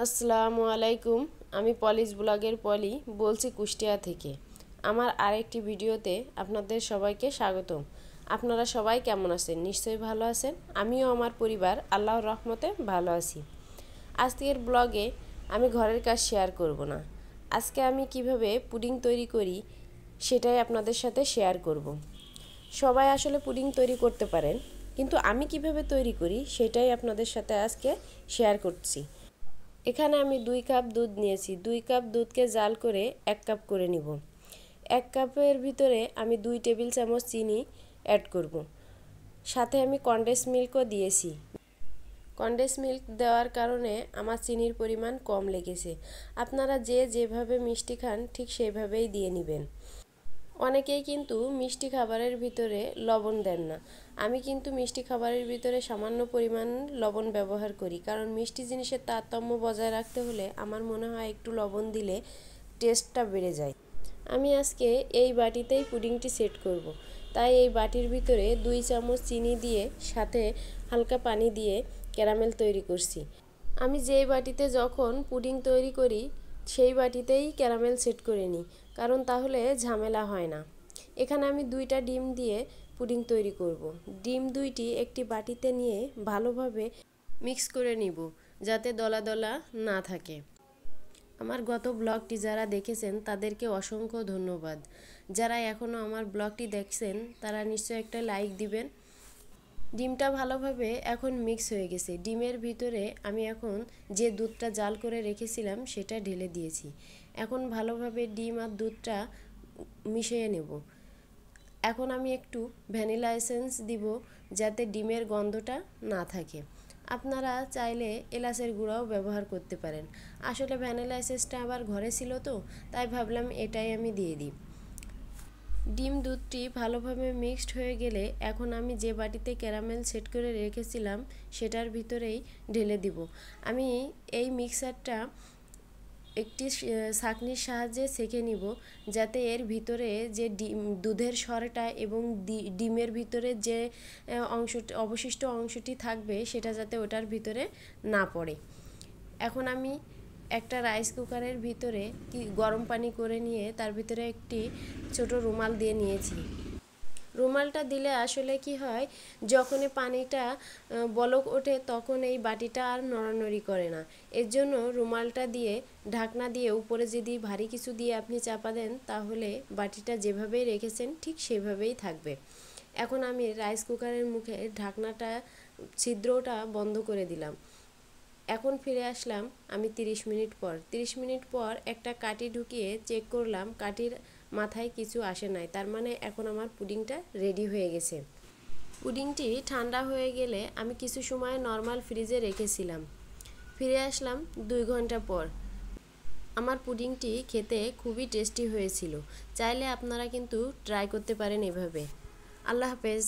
আসসালামু আলাইকুম। আমি পলিশ ব্লগের পলি বলছি কুষ্টিয়া থেকে। আমার আরেকটি ভিডিওতে আপনাদের সবাইকে স্বাগতম। আপনারা সবাই কেমন আছেন? নিশ্চয়ই ভালো আছেন। আমিও আমার পরিবার আল্লাহর রহমতে ভালো আছি। আজকের ব্লগে আমি ঘরের কাজ শেয়ার করব না। আজকে আমি কিভাবে পুডিং তৈরি করি সেটাই আপনাদের সাথে শেয়ার করব। সবাই আসলে পুডিং তৈরি করতে পারেন, কিন্তু আমি কিভাবে তৈরি করি সেটাই আপনাদের সাথে আজকে শেয়ার করছি। এখানে আমি 2 কাপ দুধ নিয়েছি। 2 কাপ দুধকে জাল করে 1 কাপ করে নিব। 1 কাপের ভিতরে আমি 2 টেবিল চামচ চিনি অ্যাড করব। সাথে আমি কনডেন্স মিল্কও দিয়েছি। কনডেন্স মিল্ক দেওয়ার কারণে আমার চিনির পরিমাণ কম লেগেছে। আপনারা যে যেভাবে মিষ্টি খান ঠিক সেইভাবেই দিয়ে নেবেন। অনেকেই কিন্তু মিষ্টি খাবারের ভিতরে লবণ দেন না। আমি কিন্তু মিষ্টি খাবারের ভিতরে সামান্য পরিমাণ লবণ ব্যবহার করি, কারণ মিষ্টি জিনিসের তারতম্য বজায় রাখতে হলে আমার মনে হয় একটু লবণ দিলে টেস্টটা বেড়ে যায়। আমি আজকে এই বাটিতেই পুডিংটি সেট করব। তাই এই বাটির ভিতরে 2 চামচ চিনি দিয়ে সাথে হালকা পানি দিয়ে ক্যারামেল তৈরি করছি। আমি যেই বাটিতে যখন পুডিং তৈরি করি সেই বাটিতেই ক্যারামেল সেট করে নিই, কারণ তাহলে ঝামেলা হয় না। এখানে আমি 2টা ডিম দিয়ে পুডিং তৈরি করব। ডিম 2টি একটি বাটিতে নিয়ে ভালোভাবে মিক্স করে নিব, যাতে দলা দলা না থাকে। আমার গত ব্লগটি যারা দেখেছেন তাদেরকে অসংখ্য ধন্যবাদ। যারা এখনও আমার ব্লগটি দেখছেন তারা নিশ্চয়ই একটা লাইক দিবেন। ডিমটা ভালোভাবে এখন মিক্স হয়ে গেছে। ডিমের ভিতরে আমি এখন যে দুধটা জাল করে রেখেছিলাম সেটা ঢেলে দিয়েছি। এখন ভালোভাবে ডিম আর দুধটা মিশিয়ে নেব। এখন আমি একটু ভ্যানিলা এসেন্স দিব, যাতে ডিমের গন্ধটা না থাকে। আপনারা চাইলে এলাচের গুঁড়াও ব্যবহার করতে পারেন। আসলে ভ্যানিলা এসেন্সটা আবার ঘরে ছিল তো, তাই ভাবলাম এটাই আমি দিয়ে দিই। ডিম দুধটি ভালোভাবে মিক্সড হয়ে গেলে এখন আমি যে বাটিতে ক্যারামেল সেট করে রেখেছিলাম সেটার ভিতরেই ঢেলে দিব। আমি এই মিক্সারটা একটি ছাঁকনির সাহায্যে ছেঁকে নিব, যাতে এর ভিতরে যে দুধের সরটা এবং ডিমের ভিতরে যে অবশিষ্ট অংশটি থাকবে সেটা যাতে ওটার ভিতরে না পড়ে। এখন আমি একটা রাইস কুকারের ভিতরে গরম পানি করে নিয়ে তার ভিতরে একটি ছোট রুমাল দিয়ে নিয়েছি। রুমালটা দিলে আসলে কি হয়, যখনই পানিটা বলক ওঠে তখন এই বাটিটা আর নড়ানড়ি করে না। এর জন্য রুমালটা দিয়ে ঢাকনা দিয়ে উপরে যদি ভারী কিছু দিয়ে আপনি চাপা দেন তাহলে বাটিটা যেভাবেই রেখেছেন ঠিক সেভাবেই থাকবে। এখন আমি রাইস কুকারের মুখে ঢাকনাটা ছিদ্রটা বন্ধ করে দিলাম। এখন ফিরে আসলাম আমি 30 মিনিট পর। 30 মিনিট পর একটা কাঠি ঢুকিয়ে চেক করলাম, কাঠির মাথায় কিছু আসে নাই। তার মানে এখন আমার পুডিংটা রেডি হয়ে গেছে। পুডিংটি ঠান্ডা হয়ে গেলে আমি কিছু সময় নর্মাল ফ্রিজে রেখেছিলাম। ফিরে আসলাম 2 ঘন্টা পর। আমার পুডিংটি খেতে খুবই টেস্টি হয়েছিল। চাইলে আপনারা কিন্তু ট্রাই করতে পারেন এভাবে। আল্লাহ হাফেজ।